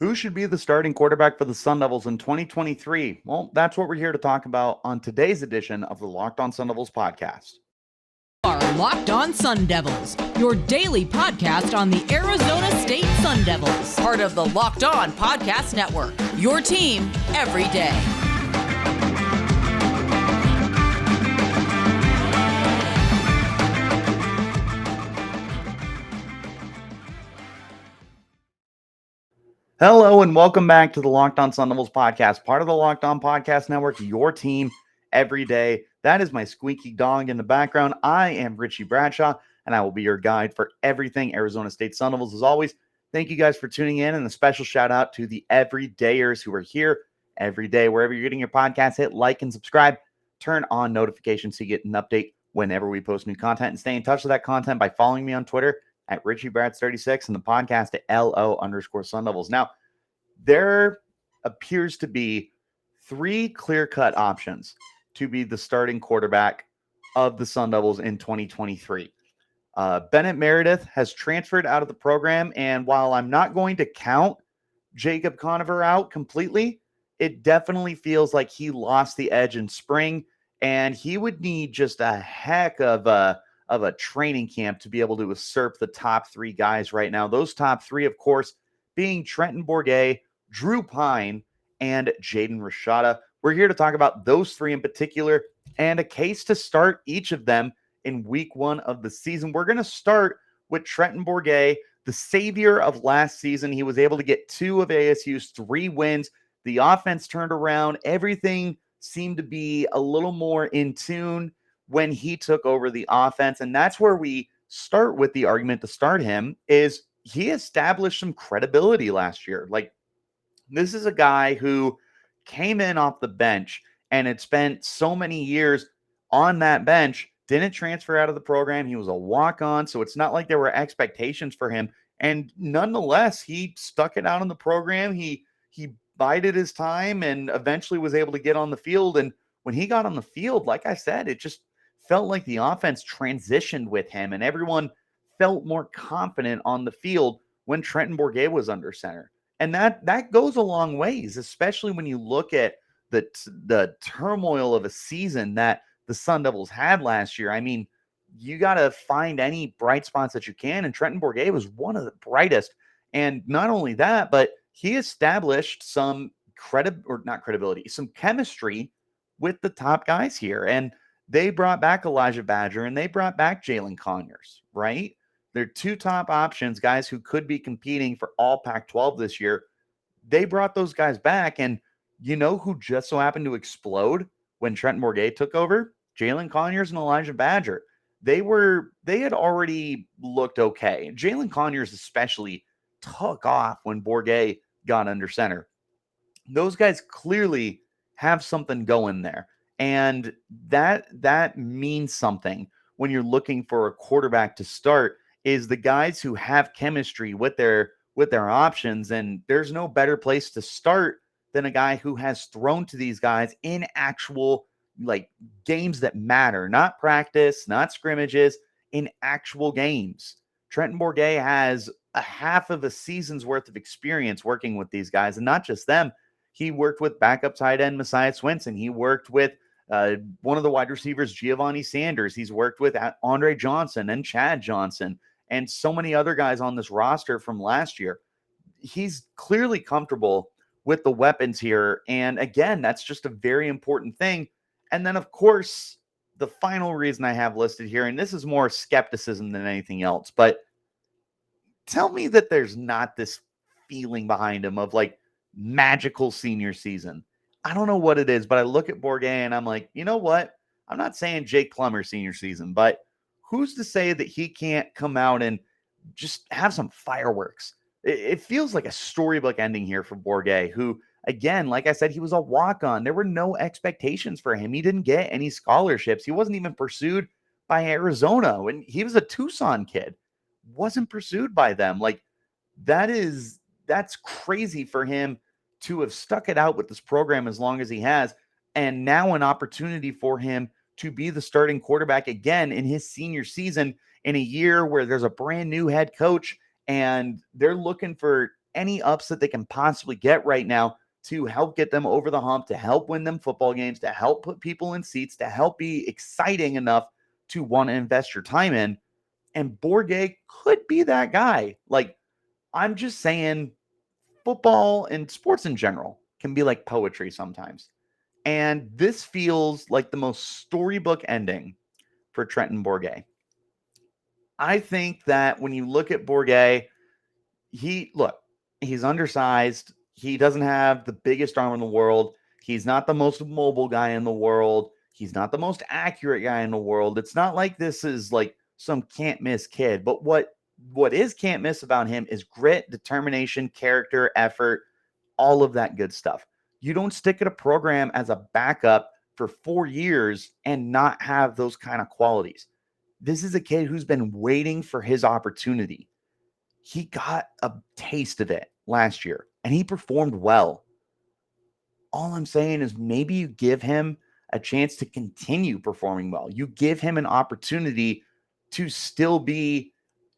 Who should be the starting quarterback for the Sun Devils in 2023? Well, that's what we're here to talk about on today's edition of the Locked On Sun Devils podcast. Are Locked On Sun Devils, your daily podcast on the Arizona State Sun Devils, part of the Locked On Podcast Network, your team every day. Hello and welcome back to the Locked On Sun Devils podcast, part of the Locked On Podcast Network, your team every day. That is my squeaky dog in the background. I am Richie Bradshaw, and I will be your guide for everything Arizona State Sun Devils. As always, thank you guys for tuning in, and a special shout out to the everydayers who are here every day. Wherever you're getting your podcast, hit like and subscribe. Turn on notifications so you get an update whenever we post new content, and stay in touch with that content by following me on Twitter at RichieBrads36 and the podcast at LO_Sun Devils. Now, there appears to be three clear-cut options to be the starting quarterback of the Sun Devils in 2023. Bennett Meredith has transferred out of the program, and while I'm not going to count Jacob Conover out completely, it definitely feels like he lost the edge in spring, and he would need just a heck of a training camp to be able to usurp the top three guys right now. Those top three, of course, being Trenton Bourguet, Drew Pyne, and Jaden Rashada. We're here to talk about those three in particular and a case to start each of them in week one of the season. We're going to start with Trenton Bourguet, the savior of last season. He was able to get two of ASU's three wins. The offense turned around. Everything seemed to be a little more in tune when he took over the offense. And that's where we start with the argument to start him is he established some credibility last year. Like, this is a guy who came in off the bench and had spent so many years on that bench, didn't transfer out of the program. He was a walk-on, so it's not like there were expectations for him. And nonetheless, he stuck it out in the program. He bided his time and eventually was able to get on the field. And when he got on the field, like I said, it just felt like the offense transitioned with him, and everyone felt more confident on the field when Trenton Bourguet was under center. And that goes a long ways, especially when you look at the turmoil of a season that the Sun Devils had last year. I mean, you got to find any bright spots that you can, and Trenton Bourguet was one of the brightest. And not only that, but he established some some chemistry with the top guys here. And they brought back Elijah Badger and they brought back Jalen Conyers, right? They're two top options, guys who could be competing for all Pac-12 this year. They brought those guys back, and you know who just so happened to explode when Trenton Bourguet took over? Jalen Conyers and Elijah Badger. They had already looked okay. Jalen Conyers especially took off when Bourguet got under center. Those guys clearly have something going there. And that means something when you're looking for a quarterback to start is the guys who have chemistry with their options. And there's no better place to start than a guy who has thrown to these guys in actual like games that matter, not practice, not scrimmages, in actual games. Trenton Bourguet has a half of a season's worth of experience working with these guys, and not just them. He worked with backup tight end Messiah Swinson. He worked with one of the wide receivers, Giovanni Sanders. He's worked with Andre Johnson and Chad Johnson and so many other guys on this roster from last year. He's clearly comfortable with the weapons here. And again, that's just a very important thing. And then, of course, the final reason I have listed here, and this is more skepticism than anything else, but tell me that there's not this feeling behind him of like magical senior season. I don't know what it is, but I look at Bourguet and I'm like, you know what? I'm not saying Jake Plummer senior season, but who's to say that he can't come out and just have some fireworks? It feels like a storybook ending here for Bourguet, who, again, like I said, he was a walk-on. There were no expectations for him. He didn't get any scholarships. He wasn't even pursued by Arizona when he was a Tucson kid. Wasn't pursued by them. Like, that's crazy for him to have stuck it out with this program as long as he has. And now an opportunity for him to be the starting quarterback again in his senior season in a year where there's a brand new head coach and they're looking for any ups that they can possibly get right now to help get them over the hump, to help win them football games, to help put people in seats, to help be exciting enough to want to invest your time in. And Bourguet could be that guy. Like, I'm just saying, football and sports in general can be like poetry sometimes. And this feels like the most storybook ending for Trenton Bourguet. I think that when you look at Bourguet, he's undersized. He doesn't have the biggest arm in the world. He's not the most mobile guy in the world. He's not the most accurate guy in the world. It's not like this is like some can't miss kid. But what is can't miss about him is grit, determination, character, effort, all of that good stuff. You don't stick at a program as a backup for 4 years and not have those kind of qualities. This is a kid who's been waiting for his opportunity. He got a taste of it last year and he performed well. All I'm saying is maybe you give him a chance to continue performing well. You give him an opportunity to still be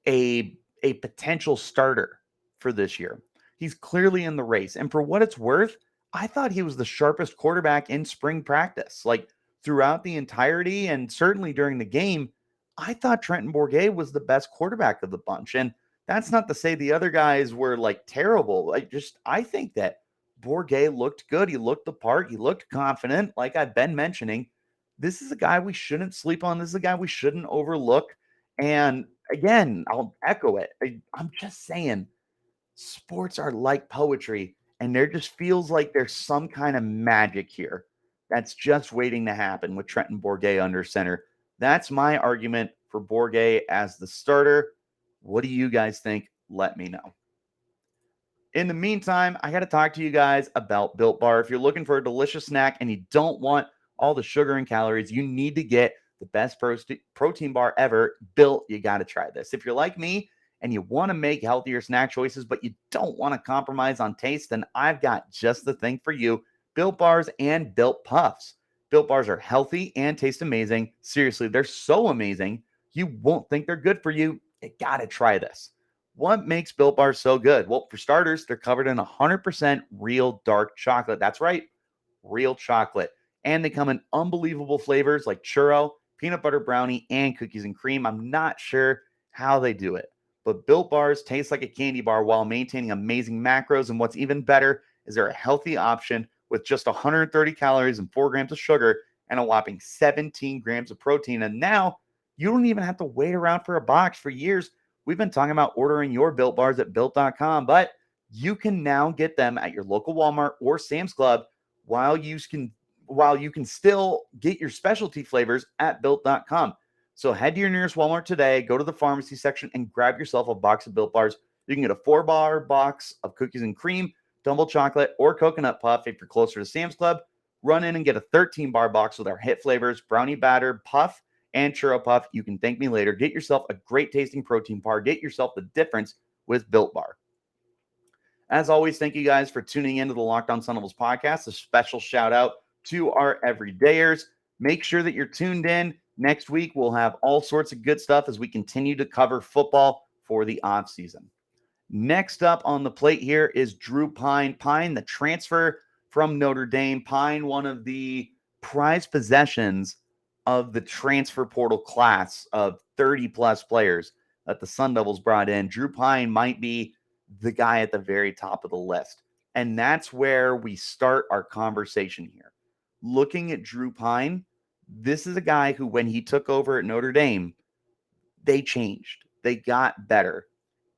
a potential starter for this year. He's clearly in the race. And for what it's worth, I thought he was the sharpest quarterback in spring practice. Like throughout the entirety and certainly during the game, I thought Trenton Bourguet was the best quarterback of the bunch. And that's not to say the other guys were like terrible. I think that Bourguet looked good. He looked the part. He looked confident. Like I've been mentioning, this is a guy we shouldn't sleep on. This is a guy we shouldn't overlook. And again, I'll echo it. I'm just saying, sports are like poetry, and there just feels like there's some kind of magic here that's just waiting to happen with Trenton Bourguet under center. That's my argument for Bourguet as the starter. What do you guys think? Let me know. In the meantime, I got to talk to you guys about Built Bar. If you're looking for a delicious snack and you don't want all the sugar and calories, you need to get the best protein bar ever. Built, you got to try this. If you're like me and you want to make healthier snack choices, but you don't want to compromise on taste, then I've got just the thing for you. Built Bars and Built Puffs. Built Bars are healthy and taste amazing. Seriously, they're so amazing, you won't think they're good for you. You got to try this. What makes Built Bars so good? Well, for starters, they're covered in 100% real dark chocolate. That's right, real chocolate. And they come in unbelievable flavors like churro, peanut butter brownie, and cookies and cream. I'm not sure how they do it, but Built Bars taste like a candy bar while maintaining amazing macros. And what's even better is they're a healthy option with just 130 calories and 4 grams of sugar and a whopping 17 grams of protein. And now you don't even have to wait around for a box. For years, we've been talking about ordering your Built Bars at Built.com, but you can now get them at your local Walmart or Sam's Club while you can still get your specialty flavors at Built.com. So head to your nearest Walmart today, go to the pharmacy section, and grab yourself a box of Built Bars. You can get a 4-bar box of cookies and cream, double chocolate, or coconut puff if you're closer to Sam's Club. Run in and get a 13-bar box with our hit flavors, brownie batter, puff, and churro puff. You can thank me later. Get yourself a great tasting protein bar. Get yourself the difference with Built Bar. As always, thank you guys for tuning into the Locked On Sun Devils podcast. A special shout out to our everydayers. Make sure that you're tuned in. Next week, we'll have all sorts of good stuff as we continue to cover football for the offseason. Next up on the plate here is Drew Pyne. Pyne, the transfer from Notre Dame. Pyne, one of the prized possessions of the transfer portal class of 30-plus players that the Sun Devils brought in. Drew Pyne might be the guy at the very top of the list. And that's where we start our conversation here. Looking at Drew Pyne, this is a guy who, when he took over at Notre Dame, they changed. They got better,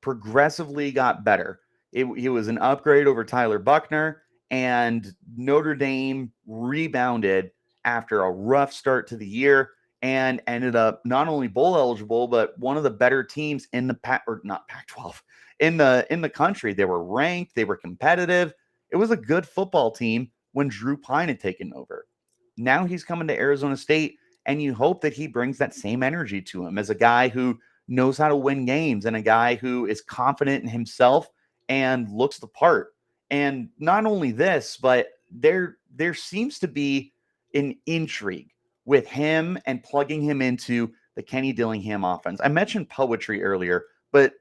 progressively got better. He was an upgrade over Tyler Buckner, and Notre Dame rebounded after a rough start to the year and ended up not only bowl eligible, but one of the better teams in the Pac-12 in the country. They were ranked, they were competitive. It was a good football team when Drew Pyne had taken over. Now he's coming to Arizona State, and you hope that he brings that same energy to him as a guy who knows how to win games and a guy who is confident in himself and looks the part. And not only this, but there seems to be an intrigue with him and plugging him into the Kenny Dillingham offense. I mentioned poetry earlier, but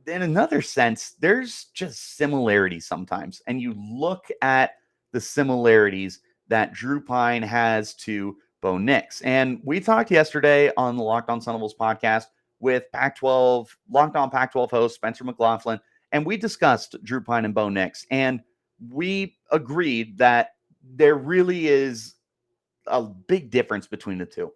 in another sense, there's just similarities sometimes. And you look at the similarities that Drew Pyne has to Bo Nix. And we talked yesterday on the Locked On Sun Devils podcast with Pac-12, Locked On Pac-12 host Spencer McLaughlin, and we discussed Drew Pyne and Bo Nix. And we agreed that there really is a big difference between the two.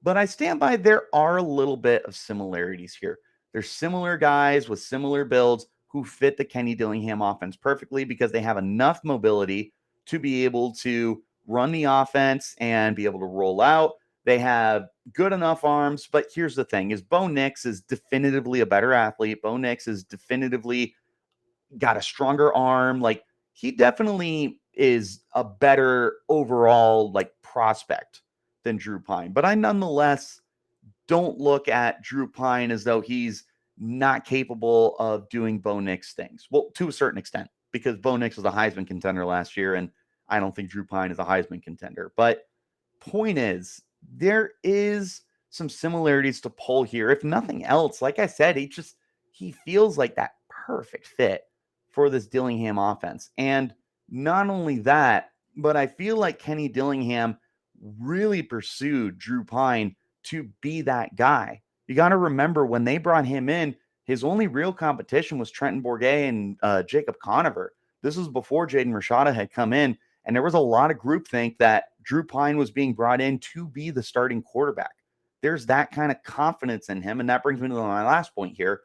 But I stand by there are a little bit of similarities here. There's similar guys with similar builds who fit the Kenny Dillingham offense perfectly because they have enough mobility to be able to run the offense and be able to roll out. They have good enough arms, but here's the thing: is Bo Nix is definitively a better athlete. Bo Nix is definitively got a stronger arm. Like, he definitely is a better overall like prospect than Drew Pyne. But I nonetheless don't look at Drew Pyne as though he's not capable of doing Bo Nix things. Well, to a certain extent, because Bo Nix was a Heisman contender last year, and I don't think Drew Pyne is a Heisman contender. But point is, there is some similarities to pull here. If nothing else, like I said, he feels like that perfect fit for this Dillingham offense. And not only that, but I feel like Kenny Dillingham really pursued Drew Pyne to be that guy. You got to remember, when they brought him in, his only real competition was Trenton Bourguet and Jacob Conover. This was before Jaden Rashada had come in, and there was a lot of groupthink that Drew Pyne was being brought in to be the starting quarterback. There's that kind of confidence in him, and that brings me to my last point here,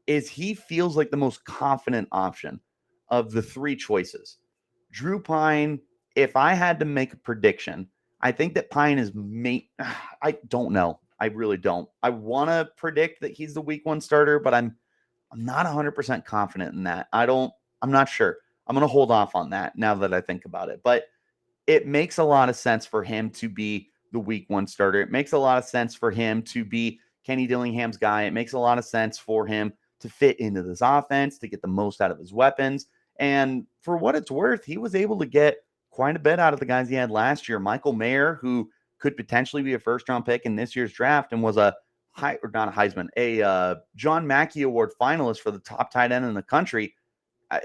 is he feels like the most confident option of the three choices. Drew Pyne, if I had to make a prediction, I think that Pyne is I don't know. I really don't. I want to predict that he's the week one starter, but I'm not 100% confident in that. I'm not sure. I'm going to hold off on that now that I think about it. But it makes a lot of sense for him to be the week one starter. It makes a lot of sense for him to be Kenny Dillingham's guy. It makes a lot of sense for him to fit into this offense, to get the most out of his weapons. And for what it's worth, he was able to get quite a bit out of the guys he had last year. Michael Mayer, who could potentially be a first-round pick in this year's draft and was a John Mackey Award finalist for the top tight end in the country.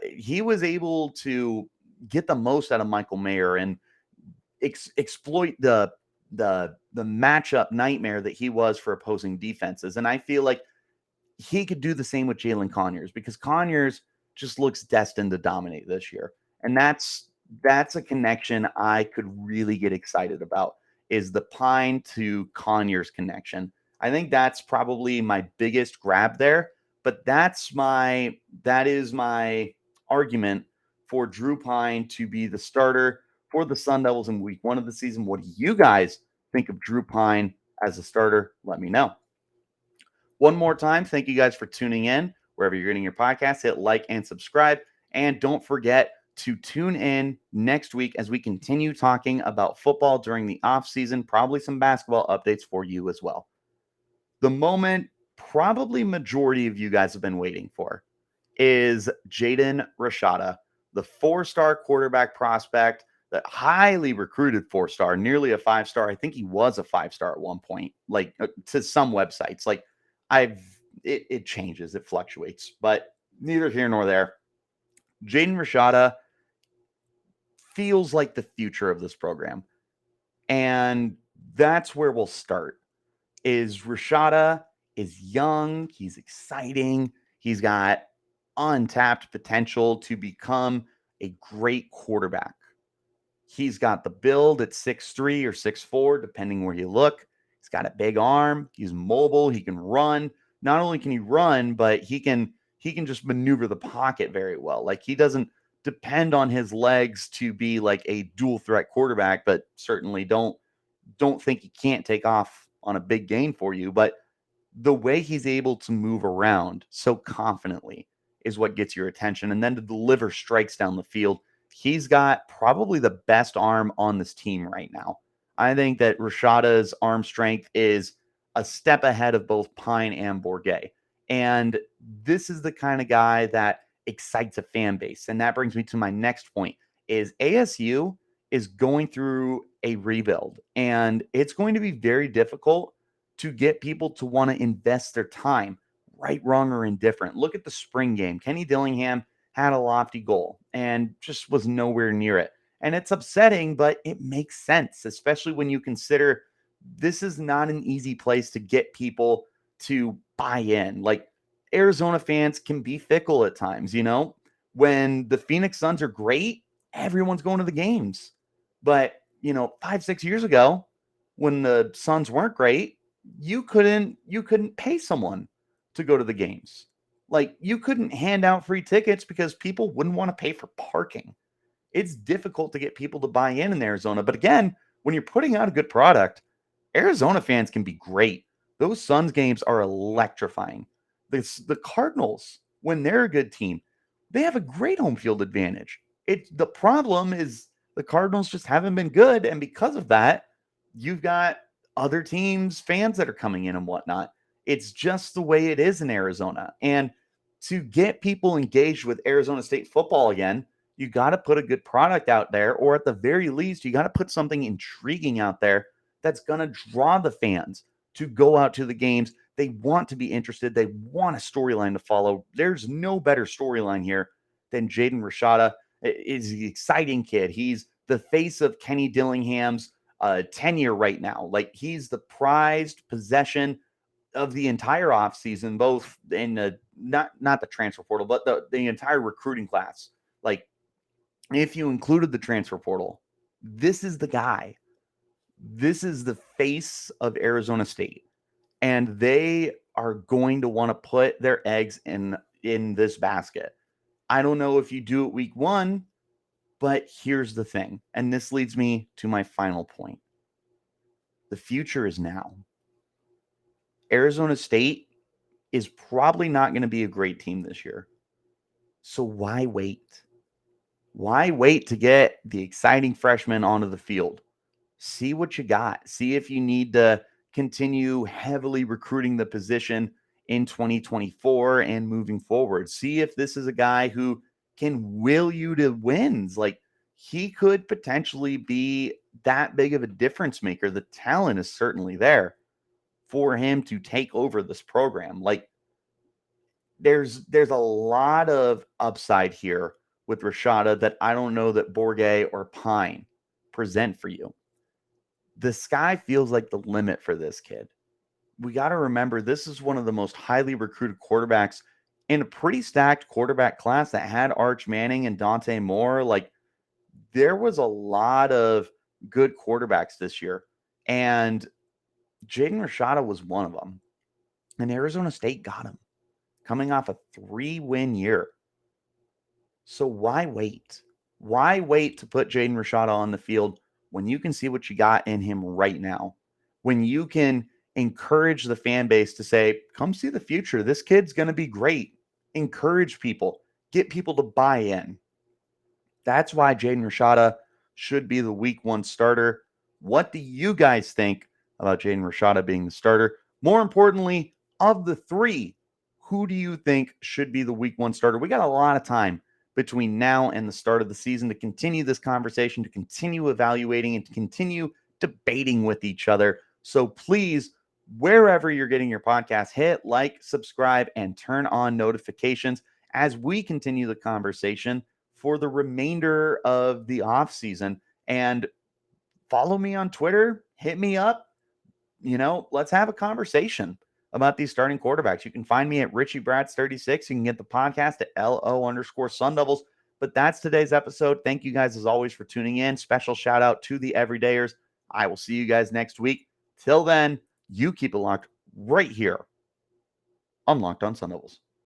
He was able to get the most out of Michael Mayer and exploit the matchup nightmare that he was for opposing defenses. And I feel like he could do the same with Jalen Conyers, because Conyers just looks destined to dominate this year. And that's a connection I could really get excited about, is the Pyne to Conyers connection. I think that's probably my biggest grab there, but that is my argument for Drew Pyne to be the starter for the Sun Devils in week one of the season. What do you guys think of Drew Pyne as a starter? Let me know. One more time, thank you guys for tuning in. Wherever you're getting your podcast, hit like and subscribe. And don't forget to tune in next week as we continue talking about football during the offseason, probably some basketball updates for you as well. The moment probably majority of you guys have been waiting for is Jaden Rashada, the 4-star quarterback prospect, that highly recruited 4-star, nearly a 5-star. I think he was a 5-star at one point, like to some websites. Like it changes, it fluctuates, but neither here nor there. Jaden Rashada feels like the future of this program. And that's where we'll start. Is Rashada is young, he's exciting, he's got untapped potential to become a great quarterback. He's got the build at 6'3" or 6'4", depending where you look. He's got a big arm, he's mobile, he can run. Not only can he run, but he can just maneuver the pocket very well. Like, he doesn't depend on his legs to be like a dual threat quarterback, but certainly don't think he can't take off on a big game for you. But the way he's able to move around so confidently is what gets your attention. And then to deliver strikes down the field, he's got probably the best arm on this team right now. I think that Rashada's arm strength is a step ahead of both Pyne and Bourguet. And this is the kind of guy that excites a fan base. And that brings me to my next point, is ASU is going through a rebuild, and it's going to be very difficult to get people to want to invest their time right, wrong, or indifferent. Look at the spring game. Kenny Dillingham had a lofty goal and just was nowhere near it. And it's upsetting, but it makes sense, especially when you consider this is not an easy place to get people to buy in. Like, Arizona fans can be fickle at times, When the Phoenix Suns are great, everyone's going to the games. But, 5, 6 years ago, when the Suns weren't great, you couldn't pay someone to go to the games. Like, you couldn't hand out free tickets because people wouldn't want to pay for parking. It's difficult to get people to buy in Arizona. But again, when you're putting out a good product, Arizona fans can be great. Those Suns games are electrifying. The Cardinals, when they're a good team, they have a great home field advantage. The problem is the Cardinals just haven't been good, and because of that, you've got other teams, fans that are coming in and whatnot. It's just the way it is in Arizona. And to get people engaged with Arizona State football again, you got to put a good product out there, or at the very least, you got to put something intriguing out there that's going to draw the fans to go out to the games. They want to be interested. They want a storyline to follow. There's no better storyline here than Jaden Rashada. Is the exciting kid. He's the face of Kenny Dillingham's tenure right now. Like, he's the prized possession of the entire offseason, both in the not the transfer portal, but the entire recruiting class. Like, if you included the transfer portal, this is the guy. This is the face of Arizona State. And they are going to want to put their eggs in this basket. I don't know if you do it week 1, but here's the thing. And this leads me to my final point. The future is now. Arizona State is probably not going to be a great team this year. So why wait? Why wait to get the exciting freshmen onto the field? See what you got. See if you need to continue heavily recruiting the position in 2024 and moving forward. See if this is a guy who can will you to wins. Like, he could potentially be that big of a difference maker. The talent is certainly there for him to take over this program. Like, there's a lot of upside here with Rashada that I don't know that Bourguet or Pyne present for you. The sky feels like the limit for this kid. We got to remember, this is one of the most highly recruited quarterbacks in a pretty stacked quarterback class that had Arch Manning and Dante Moore. Like, there was a lot of good quarterbacks this year, and Jaden Rashada was one of them. And Arizona State got him coming off a 3-win year. So why wait? Why wait to put Jaden Rashada on the field when you can see what you got in him right now? When you can encourage the fan base to say, come see the future. This kid's going to be great. Encourage people. Get people to buy in. That's why Jaden Rashada should be the week 1 starter. What do you guys think about Jaden Rashada being the starter? More importantly, of the 3, who do you think should be the week 1 starter? We got a lot of time between now and the start of the season to continue this conversation, to continue evaluating, and to continue debating with each other. So please, wherever you're getting your podcast, hit like, subscribe, and turn on notifications as we continue the conversation for the remainder of the offseason. And follow me on Twitter, hit me up. Let's have a conversation about these starting quarterbacks. You can find me at Richie Bradshaw 36. You can get the podcast at LO_Sun Devils. But that's today's episode. Thank you guys, as always, for tuning in. Special shout out to the Everydayers. I will see you guys next week. Till then, you keep it locked right here on Locked On Sun Devils.